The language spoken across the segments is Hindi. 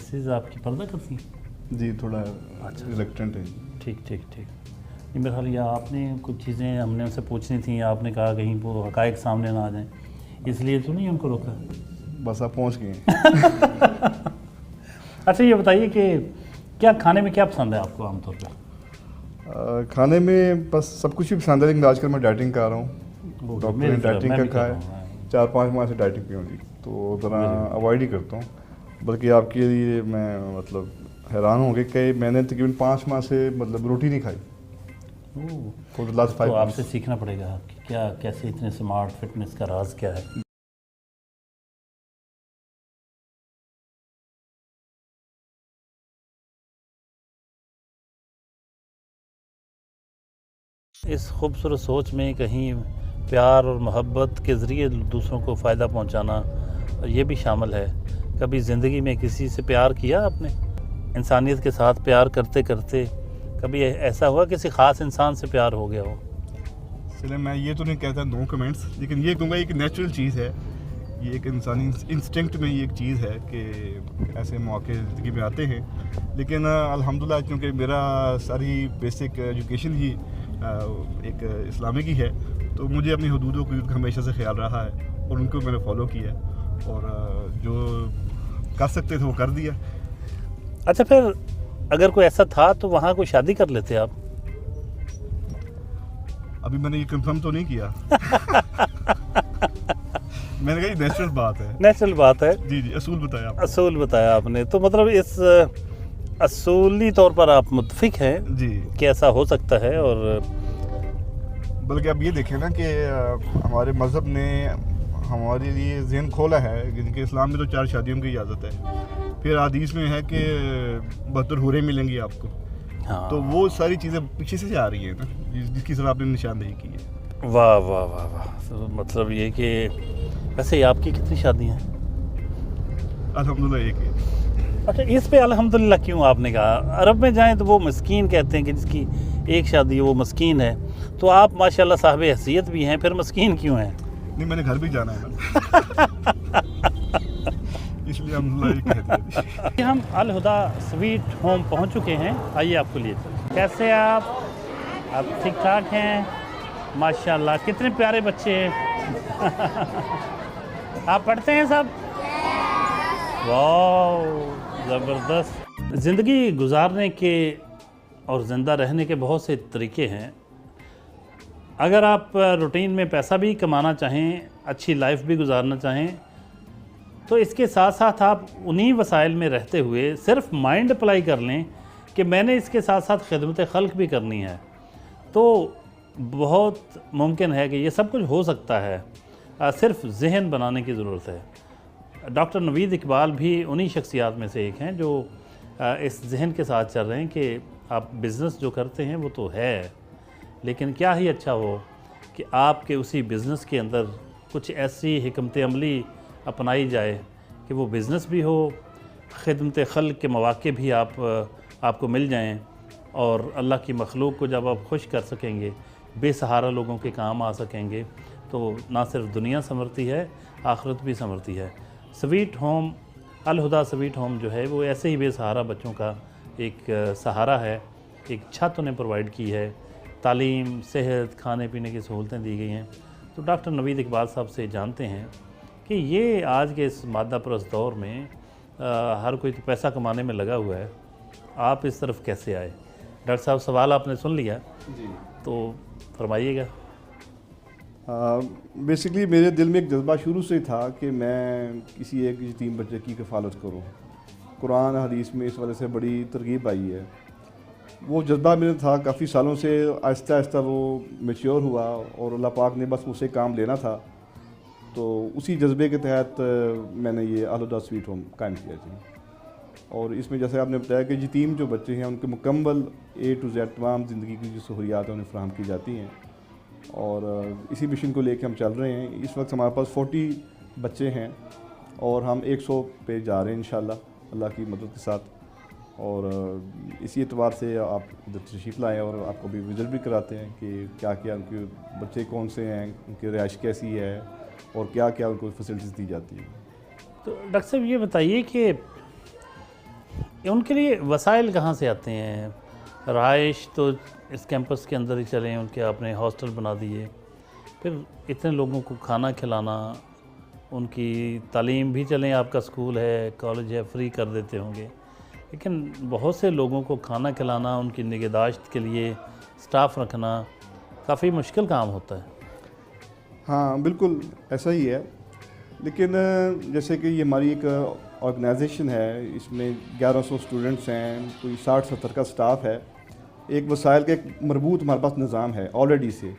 चीज़ आपकी पर्दा करती हैं? जी, थोड़ा अच्छा, रिलेक्टेंट है। ठीक ठीक ठीक। नहीं, मेरे ख्याल ये आपने कुछ चीज़ें हमने उनसे पूछनी थी, आपने कहा कहीं वो हक़ाइक़ सामने ना आ जाएं, इसलिए तो नहीं उनको रोका। बस आप पहुंच गए हैं। अच्छा, ये बताइए कि क्या खाने में क्या पसंद है आपको आमतौर पर? खाने में बस सब कुछ ही पसंद है, लेकिन आजकल मैं डाइटिंग कर रहा हूँ। डॉक्टर ने डाइटिंग का कहा है, 4-5 माह से डाइटिंग पे हूँ जी, तो ज़रा अवॉइड ही करता हूँ। बल्कि आपके लिए मैं मतलब हैरान होंगे कि मैंने तकरीबन 5 माह से मतलब रोटी नहीं खाई। तो आपसे सीखना पड़ेगा कि क्या कैसे इतने स्मार्ट, फिटनेस का राज क्या है। इस खूबसूरत सोच में कहीं प्यार और मोहब्बत के ज़रिए दूसरों को फ़ायदा पहुंचाना, ये भी शामिल है। कभी ज़िंदगी में किसी से प्यार किया आपने? इंसानियत के साथ प्यार करते करते कभी ऐसा हुआ किसी ख़ास इंसान से प्यार हो गया हो? चले, मैं ये तो नहीं कहता नो कमेंट्स, लेकिन ये कहूँगा एक नेचुरल चीज़ है, ये एक इंसानी इंस्टिंक्ट में ये एक चीज़ है कि ऐसे मौके ज़िंदगी में आते हैं। लेकिन अल्हम्दुलिल्लाह, क्योंकि मेरा सारी बेसिक एजुकेशन ही एक इस्लामिक ही है, तो मुझे अपनी हदूदों का हमेशा से ख्याल रहा है और उनको मैंने फॉलो किया और जो कर सकते थे वो कर दिया। अच्छा, फिर अगर कोई ऐसा था तो वहाँ कोई शादी कर लेते आप? अभी मैंने ये कंफर्म तो नहीं किया। मैंने कहा ये नेचुरल बात है। नेचुरल बात है। जी जी, असूल बताया आपने। असूल बताया आपने, तो मतलब इस असूली तौर पर आप मुत्फिक हैं जी कि ऐसा हो सकता है। और बल्कि आप ये देखें ना कि हमारे मज़हब ने हमारे लिए ज़हन खोला है, जिनके इस्लाम में तो 4 शादियों की इजाज़त है। फिर हदीस में है कि 72 हूरें मिलेंगी आपको। हाँ, तो वो सारी चीज़ें पीछे से आ रही है ना, जिसकी तरफ आपने निशानदेही की है। वाह वाह वाह वाह। तो मतलब ये कि वैसे आपकी कितनी शादियाँ हैं? अल्हम्दुलिल्लाह एक है। अच्छा, इस पे अल्हम्दुलिल्लाह क्यों आपने कहा? अरब में जाएं तो वो मस्कीन कहते हैं कि जिसकी एक शादी है वो मस्कीन है, तो आप माशाल्लाह साहिब हैसियत भी हैं, फिर मस्कीन क्यों हैं? नहीं, मैंने घर भी जाना है ना। इसलिए हम कह दिया। हम अल हुदा स्वीट होम पहुंच चुके हैं, आइए आपको लिए चलते। कैसे आप ठीक ठाक हैं? माशाल्लाह, कितने प्यारे बच्चे हैं। आप पढ़ते हैं सब? वाह, ज़बरदस्त। ज़िंदगी गुजारने के और ज़िंदा रहने के बहुत से तरीके हैं। अगर आप रूटीन में पैसा भी कमाना चाहें, अच्छी लाइफ भी गुजारना चाहें, तो इसके साथ साथ आप उन्हीं वसाइल में रहते हुए सिर्फ माइंड अप्लाई कर लें कि मैंने इसके साथ साथ खिदमत खल्क भी करनी है, तो बहुत मुमकिन है कि ये सब कुछ हो सकता है। सिर्फ जहन बनाने की ज़रूरत है। डॉक्टर नवीद इकबाल भी उन्हीं शख्सियात में से एक हैं जो इस जहन के साथ चल रहे हैं कि आप बिज़नेस जो करते हैं वो तो है, लेकिन क्या ही अच्छा हो कि आपके उसी बिज़नेस के अंदर कुछ ऐसी हिकमत अमली अपनाई जाए कि वो बिज़नेस भी हो, खिदमत खल्क के मौक़े भी आपको मिल जाएं, और अल्लाह की मखलूक को जब आप खुश कर सकेंगे, बेसहारा लोगों के काम आ सकेंगे, तो ना सिर्फ दुनिया संवरती है, आखिरत भी संवरती है। स्वीट होम, अल हुदा स्वीट होम जो है वो ऐसे ही बेसहारा बच्चों का एक सहारा है। एक छत उन्हें प्रोवाइड की है, तालीम, सेहत, खाने पीने की सहूलतें दी गई हैं। तो डॉक्टर नवीद इकबाल साहब से जानते हैं कि ये आज के इस मादा परस्त दौर में हर कोई तो पैसा कमाने में लगा हुआ है, आप इस तरफ कैसे आए? डॉक्टर साहब, सवाल आपने सुन लिया जी, तो फरमाइएगा। बेसिकली मेरे दिल में एक जज्बा शुरू से था कि मैं किसी एक यतीम बच्चे की कफ़ालत करूं। कुरान हदीस में इस वजह से बड़ी तरगीब आई है। वो जज्बा मेरे था काफ़ी सालों से, आहिस्ता आहिस्ता वो मैच्योर हुआ और अल्लाह पाक ने बस उसे काम लेना था। तो उसी जज्बे के तहत मैंने ये अल हुदा स्वीट होम कायम किया जी। और इसमें जैसे आपने बताया कि यतीम जो बच्चे हैं उनके मुकम्मल A to Z तमाम ज़िंदगी की जो सहूलियात हैं उन्हें फ़राहम की जाती हैं, और इसी मिशन को लेकर हम चल रहे हैं। इस वक्त हमारे पास 40 बच्चे हैं और हम 100 पे जा रहे हैं इंशाल्लाह अल्लाह की मदद के साथ। और इसी एतबार से आप इधर तशरीफ़ लाएँ और आपको भी विज़िट भी कराते हैं कि क्या क्या उनके बच्चे कौन से हैं, उनकी रिहाइश कैसी है और क्या क्या उनको फैसिलिटीज़ दी जाती हैं। तो डॉक्टर साहब ये बताइए कि उनके लिए वसाइल कहाँ से आते हैं? रहाइश तो इस कैंपस के अंदर ही चले हैं, उनके आपने हॉस्टल बना दिए, फिर इतने लोगों को खाना खिलाना, उनकी तालीम भी, चलें आपका स्कूल है, कॉलेज है, फ्री कर देते होंगे, लेकिन बहुत से लोगों को खाना खिलाना, उनकी निगहदाश्त के लिए स्टाफ रखना काफ़ी मुश्किल काम होता है। हाँ बिल्कुल ऐसा ही है, लेकिन जैसे कि ये हमारी एक ऑर्गेनाइजेशन है, इसमें 1100 स्टूडेंट्स हैं, कोई 60-70 का स्टाफ है, एक वसाइल का एक मरबूत हमारे पास निज़ाम है ऑलरेडी से,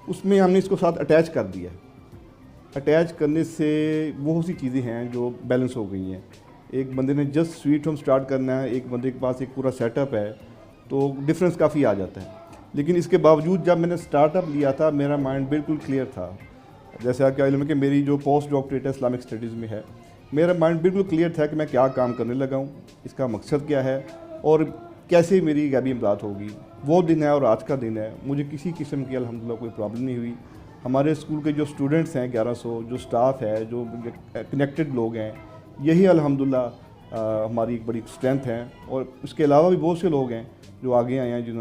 उसमें हमने इसको साथ अटैच कर दिया। अटैच करने से वो सी चीज़ें हैं जो बैलेंस हो गई हैं। एक बंदे ने जस्ट स्वीट होम स्टार्ट करना है, एक बंदे के पास एक पूरा सेटअप है, तो डिफरेंस काफ़ी आ जाता है। लेकिन इसके बावजूद जब मैंने स्टार्टअप लिया था, मेरा माइंड बिल्कुल क्लियर था। जैसे आपका इल्म है कि मेरी जो पोस्ट डॉक्टरेट है इस्लामिक स्टडीज़ में है, मेरा माइंड बिल्कुल क्लियर था कि मैं क्या काम करने लगा हूँ, इसका मकसद क्या है और कैसे मेरी गैबी इमदाद होगी। वो दिन है और आज का दिन है, मुझे किसी किस्म की अल्हम्दुलिल्लाह कोई प्रॉब्लम नहीं हुई। हमारे स्कूल के जो स्टूडेंट्स हैं 1100, जो स्टाफ है, जो कनेक्टेड लोग हैं, यही अल्हम्दुलिल्लाह हमारी एक बड़ी स्ट्रेंथ है। और उसके अलावा भी बहुत से लोग हैं जो आगे आए हैं, जिन्होंने